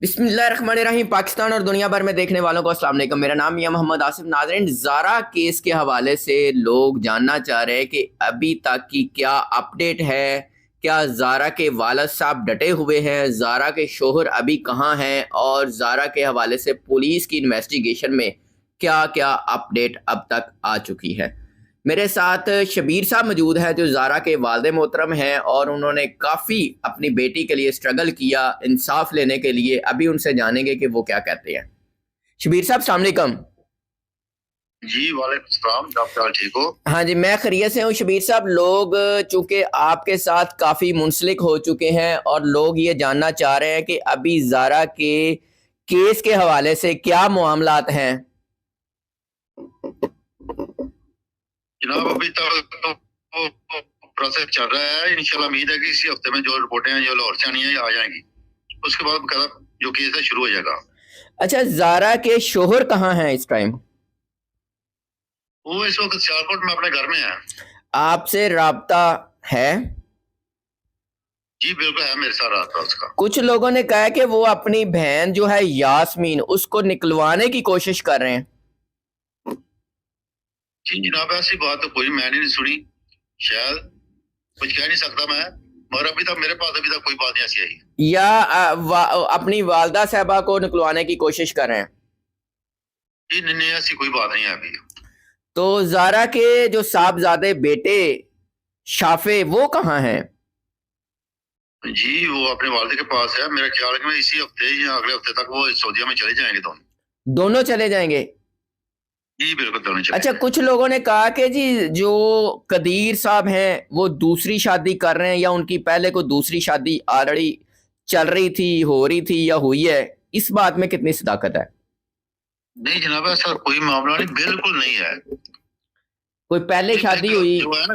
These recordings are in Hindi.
बिस्मिल्लाहिर्रहमानिर्रहीम। पाकिस्तान और दुनिया भर में देखने वालों को अस्सलाम वालेकुम। मेरा नाम मियां मोहम्मद आसिफ। नाज़रीन, ज़ारा केस के हवाले से लोग जानना चाह रहे हैं कि अभी तक की क्या अपडेट है। क्या ज़ारा के वालिद साहब डटे हुए हैं? ज़ारा के शोहर अभी कहाँ हैं? और ज़ारा के हवाले से पुलिस की इन्वेस्टिगेशन में क्या क्या अपडेट अब तक आ चुकी है? मेरे साथ शबीर साहब मौजूद हैं जो ज़ारा के वालिद मोहतरम हैं और उन्होंने काफ़ी अपनी बेटी के लिए स्ट्रगल किया इंसाफ लेने के लिए। अभी उनसे जानेंगे कि वो क्या कहते हैं। शबीर साहब, अस्सलाम वालेकुम। जी वालेकुम सलाम। डॉक्टर ठीक हो? हाँ जी, मैं खैरियत से हूँ। शबीर साहब, लोग चूंकि आपके साथ काफ़ी मुंसलिक हो चुके हैं और लोग ये जानना चाह रहे हैं कि अभी ज़ारा के केस के हवाले से क्या मामलात हैं। जनाब अभी तक तो प्रोसेस चल रहा है। इंशाल्लाह उम्मीद है कि इसी हफ्ते में जो रिपोर्टें हैं जो लाहौर से आनी है आ जाएंगी। उसके बाद बकायदा जो केस है शुरू हो जाएगा। अच्छा, ज़ारा के शोहर कहाँ हैं इस टाइम? वो इस वक्त सियालकोट में अपने घर में है। आपसे राब्ता है? जी बिल्कुल है, मेरे साथ रहा था उसका। कुछ लोगों ने कहा है कि वो अपनी बहन जो है यास्मीन, उसको निकलवाने की कोशिश कर रहे हैं। जी जनाब, ऐसी बात तो कोई मैंने नहीं सुनी। शायद कुछ कह नहीं सकता मैं, मगर अभी तक मेरे पास अभी तक कोई बात नहीं ऐसी आई। या अपनी वालदा साहबा को निकलवाने की कोशिश कर रहे हैं। जी नहीं नहीं, ऐसी कोई बात नहीं है अभी। तो ज़ारा के जो साहबजादे बेटे शाफे, वो कहाँ हैं? जी वो अपने वालिद के पास है। मेरा ख्याल है कि इसी हफ्ते या अगले हफ्ते तक वो सऊदीया में चले जाएंगे दोनों। दोनों चले जाएंगे? जी बिल्कुल दोनों चले अच्छा, जाएंगे। कुछ लोगों ने कहा कि जी जो कदीर साहब हैं वो दूसरी शादी कर रहे हैं या उनकी पहले को दूसरी शादी ऑलरेडी चल रही थी, हो रही थी या हुई है। इस बात में कितनी सदाकत है? नहीं जनाब, ऐसा कोई मामला नहीं, बिल्कुल नहीं है। कोई पहले शादी हुई? जो है ना,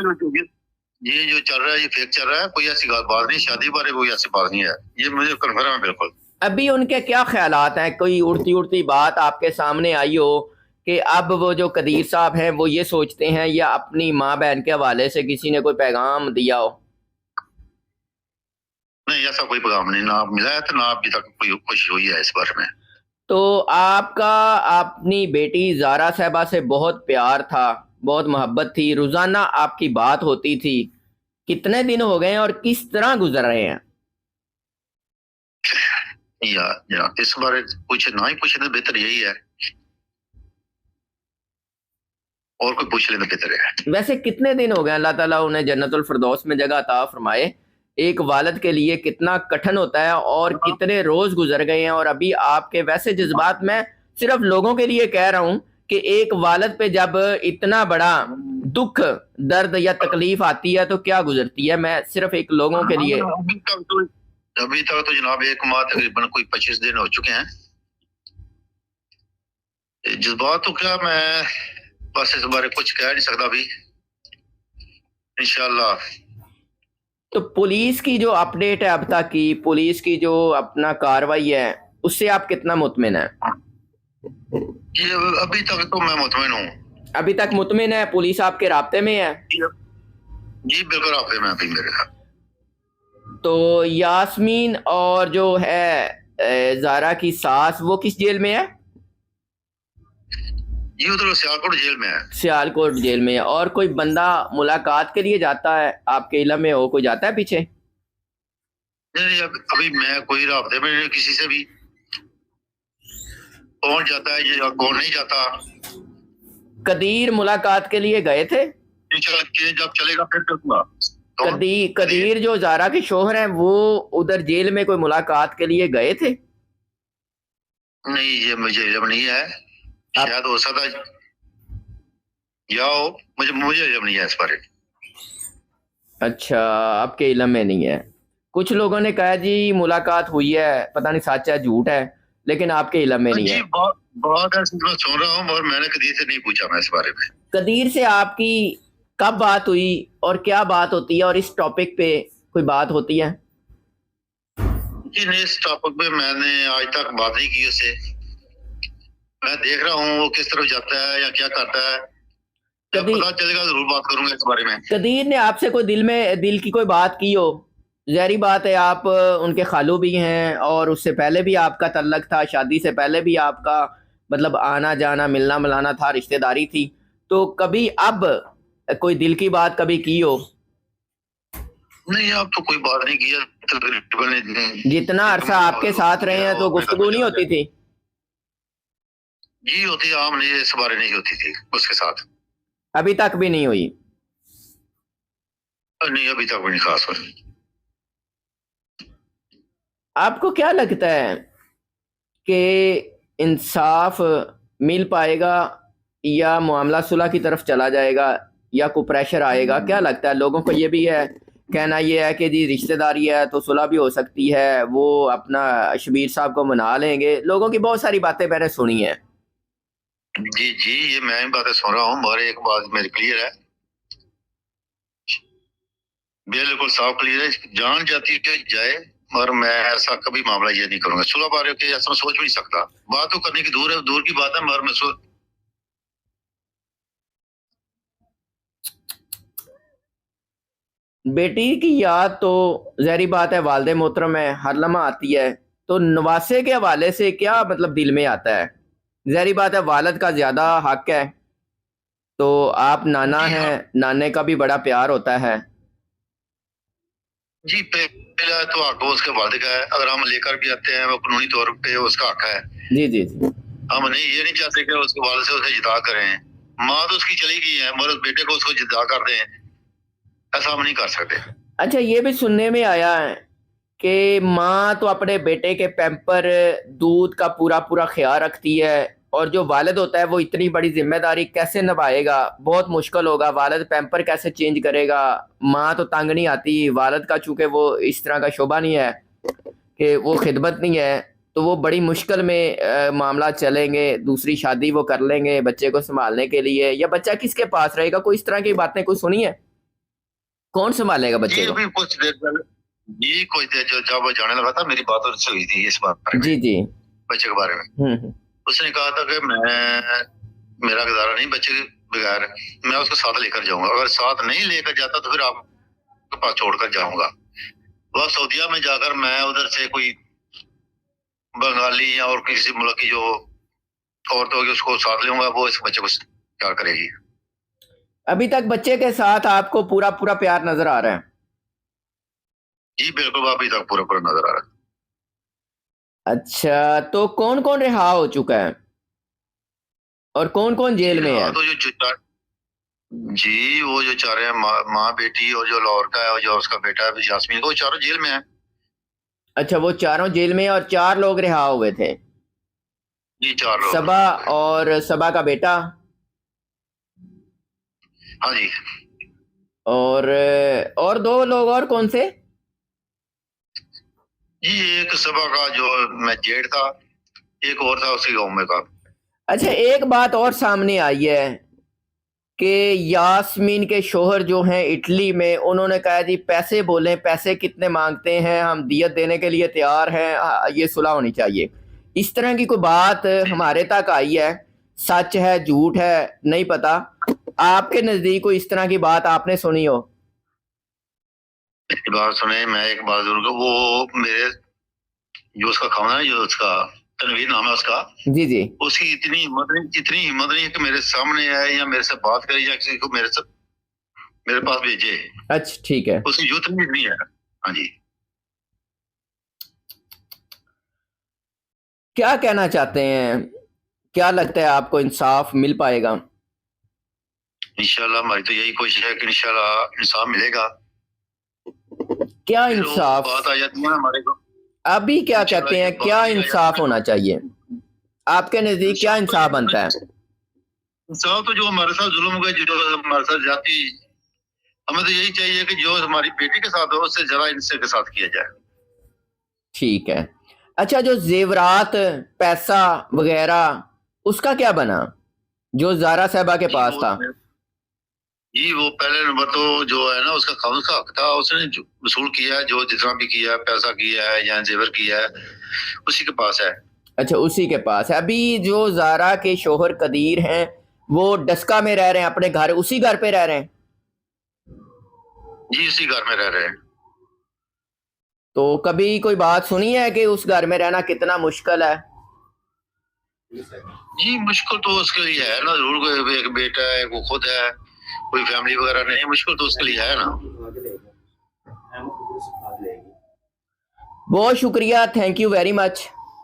ये जो चल रहा है ये फेक चल रहा है। कोई ऐसी बात नहीं, शादी बारे कोई ऐसी बात नहीं है। ये मुझे कन्फर्म है बिल्कुल। अभी उनके क्या ख्यालात हैं? कोई उड़ती उड़ती बात आपके सामने आई हो कि अब वो जो कदीर साहब हैं वो ये सोचते हैं या अपनी माँ बहन के हवाले से किसी ने कोई पैगाम दिया हो? नहीं, ऐसा कोई पैगाम नहीं ना मिला है, तो ना अभी तक कोई कोशिश हुई है इस बारे में। तो आपका अपनी बेटी ज़ारा साहबा से बहुत प्यार था, बहुत मोहब्बत थी, रोज़ाना आपकी बात होती थी। कितने दिन हो गए हैं और किस तरह गुजर रहे हैं? या इस बारे कुछ ना ही पूछे तो बेहतर यही है, और कोई पूछ ले तो बेहतर है। वैसे कितने दिन हो गए? अल्लाह ताला उन्हें जन्नतुल फिरदौस में जगह अता फरमाए। एक वालिद के लिए कितना कठिन होता है और कितने रोज गुजर गए हैं। और अभी आपके वैसे जज्बात, मैं सिर्फ लोगों के लिए कह रहा हूँ कि एक वालिद पे जब इतना बड़ा दुख, दर्द या तकलीफ आती है तो क्या गुजरती है। मैं सिर्फ एक लोगों के लिए। अभी तक तो जनाब एक माह तकरीबन कोई 25 दिन हो चुके हैं। जज्बात तो क्या, मैं बस इस बारे कुछ कह नहीं सकता अभी। इंशाल्लाह। तो पुलिस की जो अपडेट है अब तक की, पुलिस की जो अपना कार्रवाई है, उससे आप कितना मुतमिन है? ये अभी तक तो मैं मुतमिन हूँ। अभी तक मुतमिन है? पुलिस आपके राब्ते में है? जी बिल्कुल राब्ते में अभी मेरे साथ। तो यास्मीन और जो है ज़ारा की सास, वो किस जेल में है? जी उधर सियालकोट जेल में है। सियालकोट जेल में है। और कोई बंदा मुलाकात के लिए जाता है, आपके इल्म में हो कोई जाता है पीछे? नहीं, अभी मैं कोई राब्ते में नहीं किसी से भी। कौन जाता है या कौन नहीं जाता। कदीर मुलाकात के लिए गए थे? जब चलेगा फिर करूंगा। कदीर जो ज़ारा के शोहर हैं वो उधर जेल में कोई मुलाकात के लिए गए थे? नहीं, ये मुझे इल्म नहीं है। शायद हो सकता है या हो, मुझे इल्म नहीं है इस बारे। अच्छा, आपके इल्म में नहीं है। कुछ लोगों ने कहा जी मुलाकात हुई है, पता नहीं सच है झूठ है, लेकिन आपके इल्म में नहीं है। बहुत ऐसे मैं सुन रहा हूँ और मैंने कदीर से नहीं पूछा मैं इस बारे में। कदीर से आपकी कब बात हुई और क्या बात होती है, और इस टॉपिक पे कोई बात होती है? जी नहीं, इस टॉपिक पे मैंने आज तक बात नहीं की उससे। मैं देख रहा हूँ वो किस तरफ जाता है या क्या करता है। जब पता चलेगा जरूर बात करूंगा इस बारे में। कदीर ने आपसे कोई दिल की कोई बात की हो? ज़ाहिरी बात है, आप उनके खालू भी हैं और उससे पहले भी आपका तल्लक था, शादी से पहले भी आपका मतलब आना जाना मिलना मिलाना था, रिश्तेदारी थी। तो कभी अब कोई दिल की बात कभी की हो? नहीं, अब तो कोई बात नहीं किया तकरीबन। जितना अरसा आपके साथ रहे हैं तो गुफ्तगू नहीं होती थी? जी होती, आम नहीं, इस बारे नहीं होती थी उसके साथ। अभी तक भी नहीं हुई? नहीं, अभी तक भी नहीं, खास पर। आपको क्या लगता है कि इंसाफ मिल पाएगा या मामला सुलह की तरफ चला जाएगा या कोई प्रेशर आएगा? क्या लगता है लोगों को? ये भी है, कहना ये है कि जी रिश्तेदारी है तो सुलह भी हो सकती है, वो अपना शबीर साहब को मना लेंगे। लोगों की बहुत सारी बातें मैंने सुनी हैं। जी जी, ये मैं भी बातें सुन रहा हूँ, मगर एक बात मेरी क्लियर है, बिल्कुल साफ क्लियर है, जान जाती है जाए, मगर मैं ऐसा कभी मामला ये नहीं करूंगा। सुलह बारे के ऐसा मैं सोच भी नहीं सकता। बात तो करने की दूर है, दूर की बात है, मगर मैं बेटी की याद तो ज़ाहिरी बात है वालिद मोहतरम है, हर लम्हा आती है। तो नवासे के हवाले से क्या मतलब दिल में आता है? ज़ाहिरी बात है वालिद का ज़्यादा हक है, तो आप नाना जी हाँ। हैं, नाने का भी बड़ा प्यार होता है। जी, पहला तो हक उसके वालिद का है, अगर हम लेकर भी आते हैं वो कानूनी तौर पे उसका हक है। जी जी जी। हम नहीं, ये नहीं चाहते कि उसके वालिद से उसे जुदा करें। माँ तो उसकी चली गई है, मगर उस बेटे को उसको जुदा कर दें, ऐसा हम नहीं कर सकते। अच्छा, ये भी सुनने में आया है कि माँ तो अपने बेटे के पैम्पर दूध का पूरा पूरा ख्याल रखती है, और जो वालिद होता है वो इतनी बड़ी जिम्मेदारी कैसे निभाएगा? बहुत मुश्किल होगा। वालिद पैम्पर कैसे चेंज करेगा? माँ तो तंग नहीं आती, वालिद का चूंकि वो इस तरह का शोभा नहीं है कि वो खिदमत नहीं है, तो वो बड़ी मुश्किल में मामला चलेंगे। दूसरी शादी वो कर लेंगे बच्चे को संभालने के लिए, या बच्चा किसके पास रहेगा? कोई इस तरह की बातें कोई सुनी है? कौन संभालेगा जी बच्चे को? अभी कुछ देर पहले, जी कुछ देर जो जब वो जाने लगा था, मेरी बात उससे हुई थी इस बारे में, जी जी। बच्चे के बारे में। हम्म। उसने कहा था कि मेरा गुजारा नहीं बच्चे के बगैर, मैं उसको साथ लेकर जाऊंगा, अगर साथ नहीं लेकर जाता तो फिर आपके पास छोड़कर जाऊंगा। वह सऊदिया में जाकर मैं उधर से कोई बंगाली या और किसी मुल्क की जो औरत होगी उसको साथ लूंगा, वो इस बच्चे को प्यार करेगी। अभी तक बच्चे के साथ आपको पूरा पूरा प्यार नजर आ रहा है? जी बिल्कुल, अभी तक पूरा पूरा नजर आ रहा है। अच्छा, तो कौन कौन रिहा हो चुका है और कौन कौन जेल में है? तो जी वो जो चाह रहे हैं, माँ बेटी और जो लाहौर का है और जो उसका बेटा है यास्मीन, वो चारों जेल में है। अच्छा, वो चारों जेल में हैं और 4 लोग रिहा हुए थे? जी 4 लोग। सबा और सबा का बेटा, हाँ जी। और 2 लोग, और कौन से? जी एक सभा का जो मैं जेठ था, एक और था उसी गाँव में का। अच्छा, एक बात और सामने आई है कि यास्मीन के शोहर जो हैं इटली में, उन्होंने कहा जी पैसे बोलें, पैसे कितने मांगते हैं, हम दियत देने के लिए तैयार हैं, ये सुलह होनी चाहिए। इस तरह की कोई बात हमारे तक आई है? सच है झूठ है नहीं पता, आपके नजदीक कोई इस तरह की बात आपने सुनी हो? एक बात सुने, मैं एक बात जरूर कहूँ, वो मेरे जो उसका खाना है, जो उसका तनवीर नाम है उसका, जी जी। उसकी इतनी हिम्मत नहीं है कि मेरे सामने आए या मेरे से बात करे या किसी को मेरे पास भेजे। अच्छा ठीक है। उसकी जरूरत नहीं है। हाँ जी। क्या कहना चाहते हैं? क्या लगता है आपको इंसाफ मिल पाएगा? इंशाल्लाह हमारी तो यही कोशिश है कि इंशाल्लाह इंसाफ मिलेगा। क्या फिर वो इंसाफ? बात आ जाती है ना हमारे को, अभी क्या इंशाल्लाह कहते ये हैं, बात क्या ही आ जाती इंसाफ है। होना चाहिए आपके नजदीक? क्या इंसाफ तो इंसाफ बनता है? इंसाफ तो जो हमारे साथ जुल्म हो गया, जो हमारे साथ जाती, हमें तो यही चाहिए कि जो हमारी बेटी के साथ हो उससे जरा इनसे के साथ किया जाए। ठीक है। अच्छा, जो जेवरात पैसा वगैरह उसका क्या बना जो जारा साहबा के जी पास वो था? जी वो पहले नंबर तो जो है ना, उसका खाउन का हक था, उसने वसूल किया है, जो जितना भी किया है, पैसा किया है या जेवर किया है, उसी के पास है। अच्छा, उसी के पास है। अभी जो जारा के शोहर कदीर हैं वो डस्का में रह रहे हैं, अपने घर, उसी घर पे रह रहे हैं? जी उसी घर में रह रहे हैं। तो कभी कोई बात सुनी है कि उस घर में रहना कितना मुश्किल है? जी मुश्किल तो उसके लिए है ना, जरूर कोई एक बेटा है, वो खुद है, कोई फैमिली वगैरह नहीं, मुश्किल तो उसके लिए है ना। बहुत शुक्रिया, थैंक यू वेरी मच।